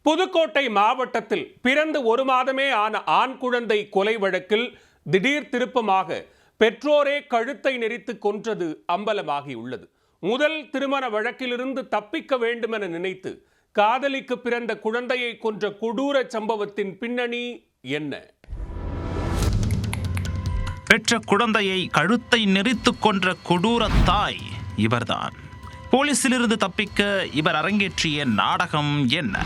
புதுக்கோட்டை மாவட்டத்தில் பிறந்து ஒரு மாதமே ஆன ஆண் குழந்தை கொலை வழக்கில் திடீர் திருப்பமாக பெற்றோரே கழுத்தை நெரித்து கொன்றது அம்பலமாகியுள்ளது. முதல் திருமண வழக்கிலிருந்து தப்பிக்க வேண்டுமென நினைத்து காதலிக்கு பிறந்த குழந்தையை கொன்ற கொடூர சம்பவத்தின் பின்னணி என்ன? பெற்ற குழந்தையை கழுத்தை நெரித்து கொன்ற கொடூர தாய் இவர்தான். போலீசிலிருந்து தப்பிக்க இவர் அரங்கேற்றிய நாடகம் என்ன?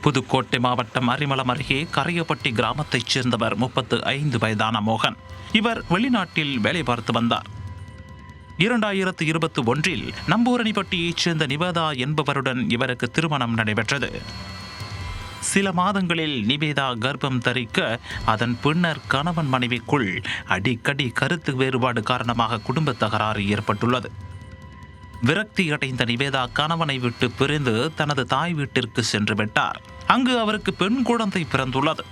புதுக்கோட்டை மாவட்டம் அரிமளம் அருகே கரையப்பட்டி கிராமத்தைச் சேர்ந்தவர் 35 வயதான மோகன். இவர் வெளிநாட்டில் வேலை பார்த்து வந்தார். 2021 நம்பூரணிப்பட்டியைச் சேர்ந்த நிவேதா என்பவருடன் இவருக்கு திருமணம் நடைபெற்றது. சில மாதங்களில் நிவேதா கர்ப்பம் தரிக்க அதன் பின்னர் கணவன் மனைவிக்குள் அடிக்கடி கருத்து வேறுபாடு காரணமாக குடும்ப தகராறு ஏற்பட்டுள்ளது. விரக்தி அடைந்த நிவேதா கணவனை விட்டு பிரிந்து தனது தாய் வீட்டிற்கு சென்று விட்டார். அங்கு அவருக்கு பெண் குழந்தை பிறந்துள்ளது.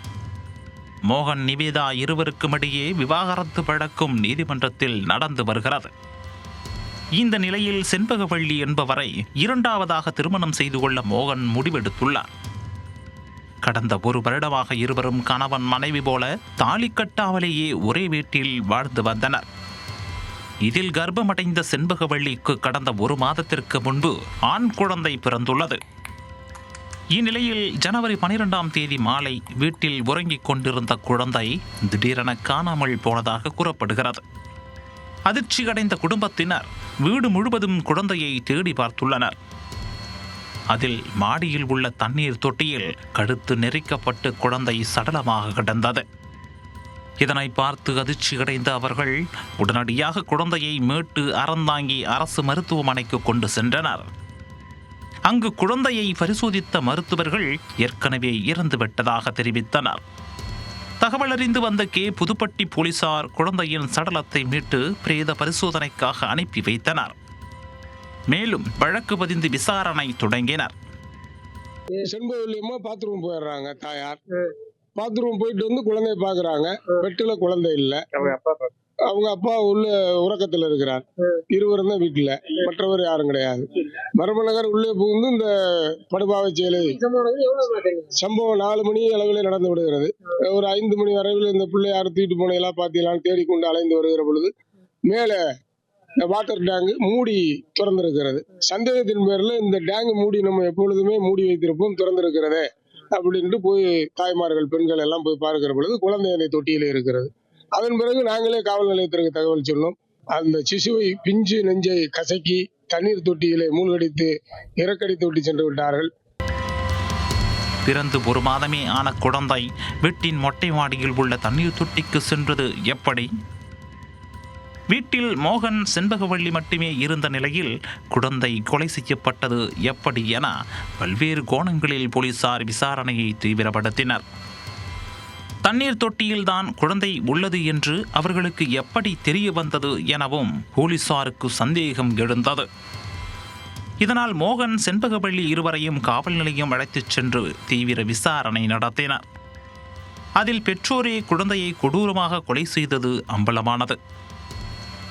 மோகன் நிவேதா இருவருக்கும் இடையே விவாகரத்து வழக்கும் நீதிமன்றத்தில் நடந்து வருகிறது. இந்த நிலையில் செண்பகவள்ளி என்பவரை இரண்டாவதாக திருமணம் செய்து கொள்ள மோகன் முடிவெடுத்துள்ளார். கடந்த ஒரு வருடமாக இருவரும் கணவன் மனைவி போல தாலி கட்டாமலேயே ஒரே வீட்டில் வாழ்ந்து வந்தனர். இதில் கர்ப்பமடைந்த செண்பகவள்ளிக்கு கடந்த ஒரு மாதத்திற்கு முன்பு ஆண் குழந்தை பிறந்துள்ளது. இந்நிலையில் ஜனவரி 12ஆம் தேதி மாலை வீட்டில் உறங்கிக் கொண்டிருந்த குழந்தை திடீரென காணாமல் போனதாக கூறப்படுகிறது. அதிர்ச்சியடைந்த குடும்பத்தினர் வீடு முழுவதும் குழந்தையை தேடி பார்த்துள்ளனர். அதில் மாடியில் உள்ள தண்ணீர் தொட்டியில் கழுத்து நெரிக்கப்பட்டு குழந்தை சடலமாக கிடந்தது. இதனை பார்த்து அதிர்ச்சியடைந்த அவர்கள் உடனடியாக குழந்தையை மீட்டு அறந்தாங்கி அரசு மருத்துவமனைக்கு கொண்டு சென்றனர். அங்கு குழந்தையை பரிசோதித்த மருத்துவர்கள் ஏற்கனவே இறந்துவிட்டதாக தெரிவித்தனர். தகவல் அறிந்து வந்த புதுப்பட்டி போலீசார் குழந்தையின் சடலத்தை மீட்டு பிரேத பரிசோதனைக்காக அனுப்பி வைத்தனர். மேலும் வழக்கு பதிந்து விசாரணை தொடங்கினர். செண்பகவல்லியம்மா பாத்ரூம் போயிடுறாங்க. தாயார் பாத்ரூம் போயிட்டு வந்து குழந்தைய பாக்குறாங்க. பெட்டுல குழந்தை இல்ல. அவங்க அப்பா உள்ள உறக்கத்துல இருக்கிறார். இருவரும் தான் வீட்டுல, மற்றவர் யாரும் கிடையாது. மரபநகர் உள்ளே புகுந்து இந்த படுபாவை செயலை சம்பவம் 4 மணி அளவில் நடந்து விடுகிறது. ஒரு 5 மணி வரைவில் இந்த பிள்ளையார் தூக்கிட்டு போன எல்லாம் பாத்தீங்களான்னு தேடிக்கொண்டு அலைந்து வருகிற பொழுது மேல வாட்டர் டேங்க் மூடி திறந்திருக்கிறது. சந்தேகத்தின் பேர்ல இந்த டேங்க் மூடி நம்ம எப்பொழுதுமே மூடி வைத்திருப்போம், திறந்திருக்கிறதே அப்படின்ட்டு போய் தாய்மார்கள் பெண்கள் எல்லாம் போய் பார்க்கிற பொழுது குழந்தை அந்த தொட்டியில இருக்கிறது. அதன் பிறகு நாங்களே காவல் நிலையத்திற்கு தகவல் சொன்னோம். அந்த சிசுவை பிஞ்சு நெஞ்சை கசக்கி தண்ணீர் தொட்டியிலே மூழ்கடித்து இறக்கடித்து விட்டு சென்று விட்டார்கள். பிறந்து ஒரு மாதமே ஆன குழந்தை வீட்டின் மொட்டை மாடியில் உள்ள தண்ணீர் தொட்டிக்கு சென்றது எப்படி? வீட்டில் மோகன் செண்பகவள்ளி மட்டுமே இருந்த நிலையில் குழந்தை கொலை செய்யப்பட்டது எப்படி என பல்வேறு கோணங்களில் போலீசார் விசாரணையை தீவிரப்படுத்தினர். தண்ணீர் தொட்டியில்தான் குழந்தை உள்ளது என்று அவர்களுக்கு எப்படி தெரிய வந்தது எனவும் போலீசாருக்கு சந்தேகம் எழுந்தது. இதனால் மோகன் செண்பகவள்ளி இருவரையும் காவல் நிலையம் அழைத்துச் சென்று தீவிர விசாரணை நடத்தினர். அதில் பெற்றோரே குழந்தையை கொடூரமாக கொலை செய்தது அம்பலமானது.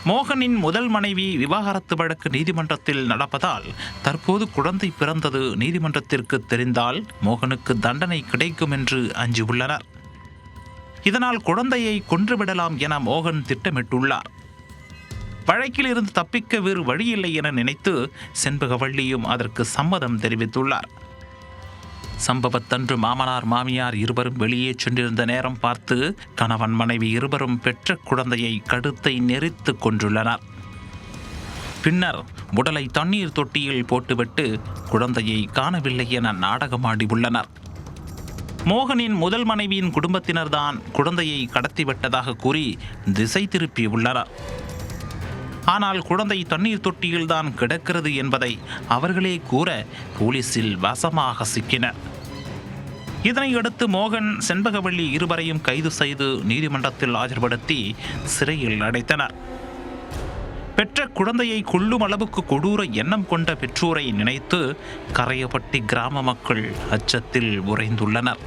மோகனின் முதல் மனைவி விவாகரத்து வழக்கு நீதிமன்றத்தில் நடப்பதால் தற்போது குழந்தை பிறந்தது நீதிமன்றத்திற்கு தெரிந்தால் மோகனுக்கு தண்டனை கிடைக்கும் என்று அஞ்சியுள்ளனர். இதனால் குழந்தையை கொன்றுவிடலாம் என மோகன் திட்டமிட்டுள்ளார். வழக்கில் இருந்து தப்பிக்க வேறு வழியில்லை என நினைத்து செண்பகவள்ளியும் அதற்கு சம்மதம் தெரிவித்துள்ளார். சம்பவத்தன்று மாமனார் மாமியார் இருவரும் வெளியே சென்றிருந்த நேரம் பார்த்து கணவன் மனைவி இருவரும் பெற்ற குழந்தையை கழுத்தை நெரித்து கொன்றுள்ளனர். பின்னர் உடலை தண்ணீர் தொட்டியில் போட்டுவிட்டு குழந்தையை காணவில்லை என நாடகமாடி உள்ளனர். மோகனின் முதல் மனைவியின் குடும்பத்தினர்தான் குழந்தையை கடத்திவிட்டதாக கூறி திசை திருப்பியுள்ளனர். ஆனால் குழந்தை தண்ணீர் தொட்டியில்தான் கிடக்கிறது என்பதை அவர்களே கூற போலீசில் வசமாக சிக்கினர். இதனையடுத்து மோகன் செண்பகவள்ளி இருவரையும் கைது செய்து நீதிமன்றத்தில் ஆஜர்படுத்தி சிறையில் அடைத்தனர். பெற்ற குழந்தையை கொல்லும் அளவுக்கு கொடூர எண்ணம் கொண்ட பெற்றோரை நினைத்து கரையப்பட்டி கிராம மக்கள் அச்சத்தில் உறைந்துள்ளனர்.